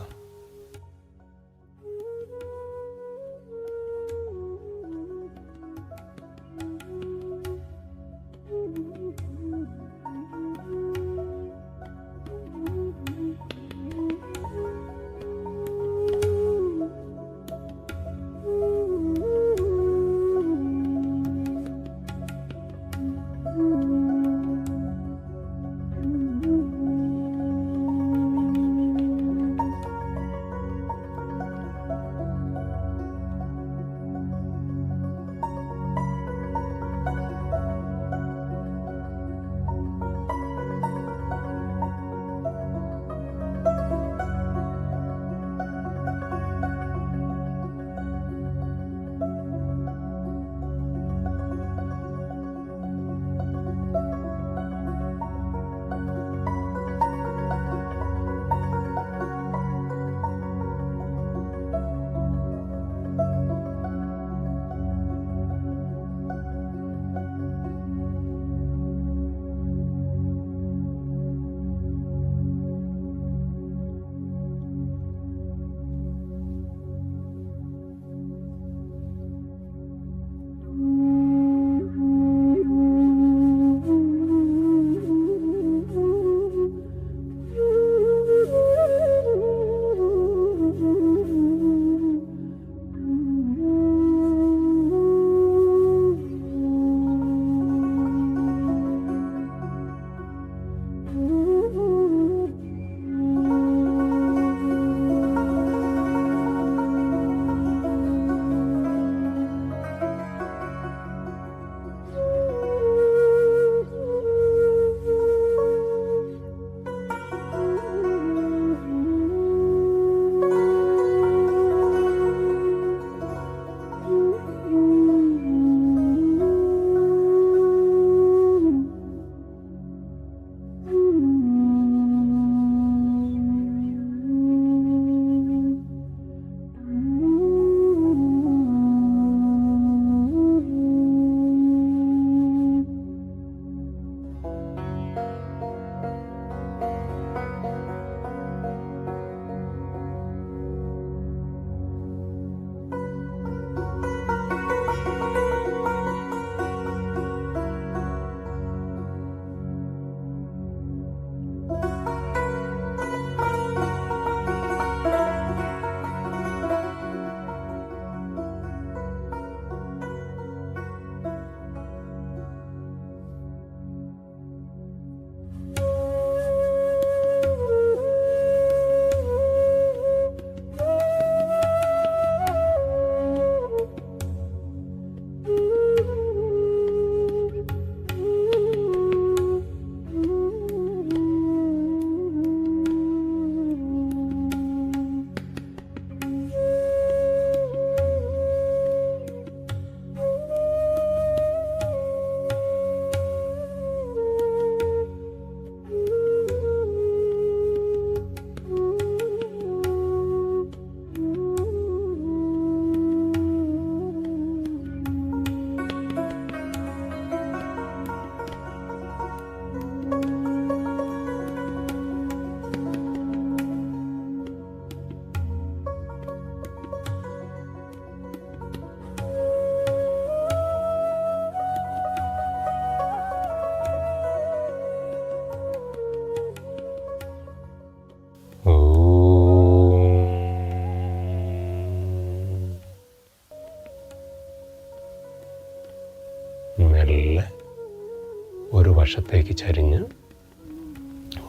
ഒരു വശത്തേക്ക് ചരിഞ്ഞ്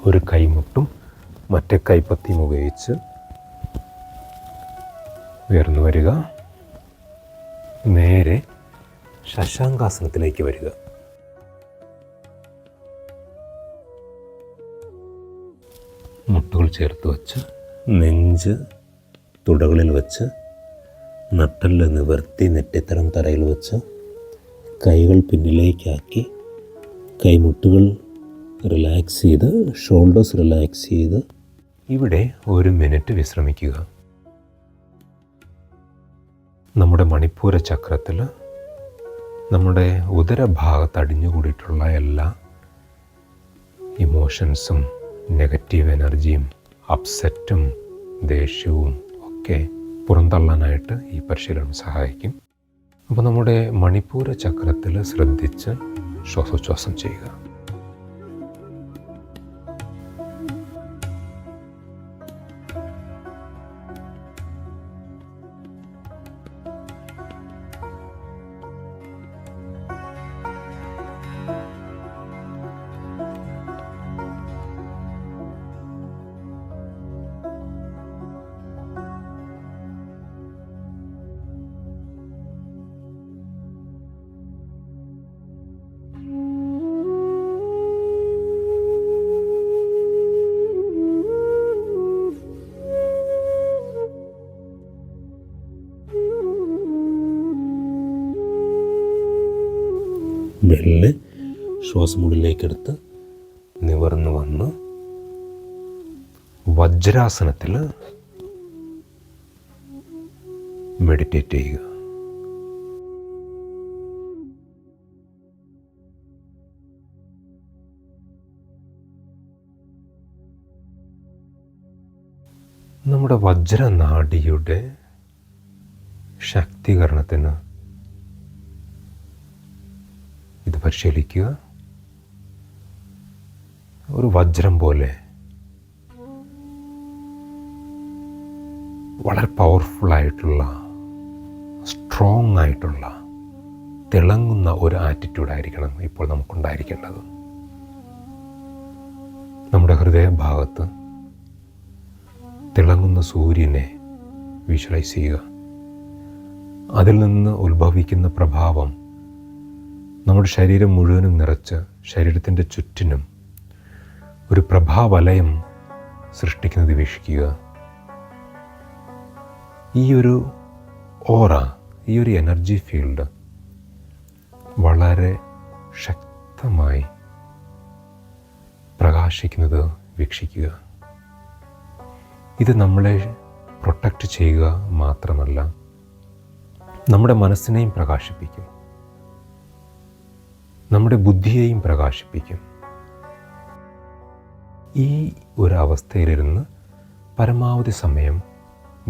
ഒരു കൈമുട്ടും മറ്റേ കൈപ്പത്തിയും ഉപയോഗിച്ച് ഉയർന്നു വരിക. നേരെ ശശാങ്കാസനത്തിലേക്ക് വരിക. മുട്ടുകൾ ചേർത്ത് വച്ച് നെഞ്ച് തുടകളിൽ വച്ച് നട്ടെല്ല് നിവർത്തി നെറ്റിത്തരം തറയിൽ വച്ച് കൈകൾ പിന്നിലേക്കാക്കി കൈമുട്ടുകൾ റിലാക്സ് ചെയ്ത് ഷോൾഡേഴ്സ് റിലാക്സ് ചെയ്ത് ഇവിടെ 1 മിനിറ്റ് വിശ്രമിക്കുക. നമ്മുടെ മണിപ്പൂര ചക്രത്തിൽ നമ്മുടെ ഉദരഭാഗത്ത് അടിഞ്ഞുകൂടിയിട്ടുള്ള എല്ലാ ഇമോഷൻസും നെഗറ്റീവ് എനർജിയും അപ്സെറ്റും ദേഷ്യവും ഒക്കെ പുറന്തള്ളാനായിട്ട് ഈ പരിശീലനം സഹായിക്കും. അപ്പോൾ നമ്മുടെ മണിപ്പൂര ചക്രത്തിൽ ശ്രദ്ധിച്ച് ശ്വാസോച്ഛ്വാസം ചെയ്യുക. മെല്ലെ ശ്വാസമുള്ളിലേക്കെടുത്ത് നിവർന്ന് വന്ന് വജ്രാസനത്തിൽ മെഡിറ്റേറ്റ് ചെയ്യുക. നമ്മുടെ വജ്രനാഡിയുടെ ശാക്തീകരണത്തിന് ഇത് പരിശീലിക്കുക. ഒരു വജ്രം പോലെ വളരെ പവർഫുള്ളായിട്ടുള്ള സ്ട്രോങ് ആയിട്ടുള്ള തിളങ്ങുന്ന ഒരു ആറ്റിറ്റ്യൂഡായിരിക്കണം ഇപ്പോൾ നമുക്കുണ്ടായിരിക്കേണ്ടത്. നമ്മുടെ ഹൃദയഭാഗത്ത് തിളങ്ങുന്ന സൂര്യനെ വിഷ്വലൈസ് ചെയ്യുക. അതിൽ നിന്ന് ഉത്ഭവിക്കുന്ന പ്രഭാവം നമ്മുടെ ശരീരം മുഴുവനും നിറച്ച് ശരീരത്തിൻ്റെ ചുറ്റിനും ഒരു പ്രഭാവലയം സൃഷ്ടിക്കുന്നത് വീക്ഷിക്കുക. ഈ ഒരു ഓറ, ഈ ഒരു എനർജി ഫീൽഡ് വളരെ ശക്തമായി പ്രകാശിക്കുന്നത് വീക്ഷിക്കുക. ഇത് നമ്മളെ പ്രൊട്ടക്റ്റ് ചെയ്യുക മാത്രമല്ല, നമ്മുടെ മനസ്സിനെയും പ്രകാശിപ്പിക്കും, നമ്മുടെ ബുദ്ധിയെയും പ്രകാശിപ്പിക്കും. ഈ ഒരു അവസ്ഥയിലിരുന്ന് പരമാവധി സമയം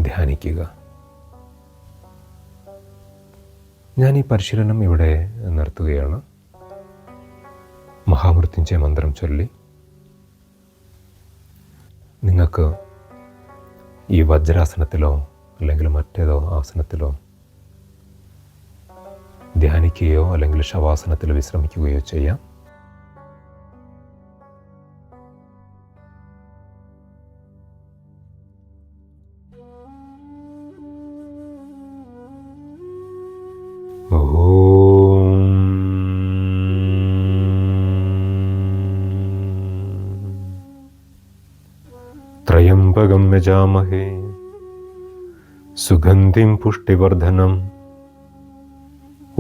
ധ്യാനിക്കുക. ഞാൻ ഈ പരിശീലനം ഇവിടെ നിർത്തുകയാണ്. മഹാമൃത്യുഞ്ജയ മന്ത്രം ചൊല്ലി നിങ്ങൾക്ക് ഈ വജ്രാസനത്തിലോ അല്ലെങ്കിൽ മറ്റേതോ ആസനത്തിലോ ധ്യാനിക്കുകയോ അല്ലെങ്കിൽ ശവാസനത്തിൽ വിശ്രമിക്കുകയോ ചെയ്യാം. ത്രയംബകം യജാമഹേ സുഗന്ധിം പുഷ്ടിവർദ്ധനം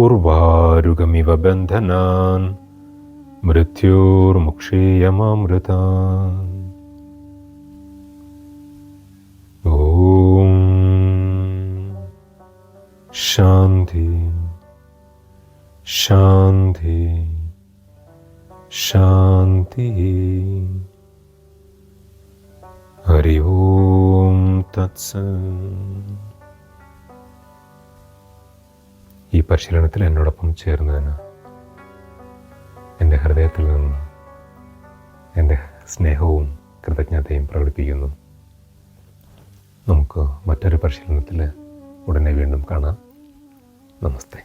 ഉർവാരുകമിവ ബന്ധനാൻ മൃത്യോർമുക്ഷീയമാമൃതാൻ. ഓം ശാന്തി ശാന്തി ശാന്തി. ഹരി ഓം തത്സത്. ഈ പരിശീലനത്തിൽ എന്നോടൊപ്പം ചേർന്നതിന് എൻ്റെ ഹൃദയത്തിൽ നിന്ന് എൻ്റെ സ്നേഹവും കൃതജ്ഞതയും പ്രകടിപ്പിക്കുന്നു. നമുക്ക് മറ്റൊരു പരിശീലനത്തിൽ ഉടനെ വീണ്ടും കാണാം. നമസ്തേ.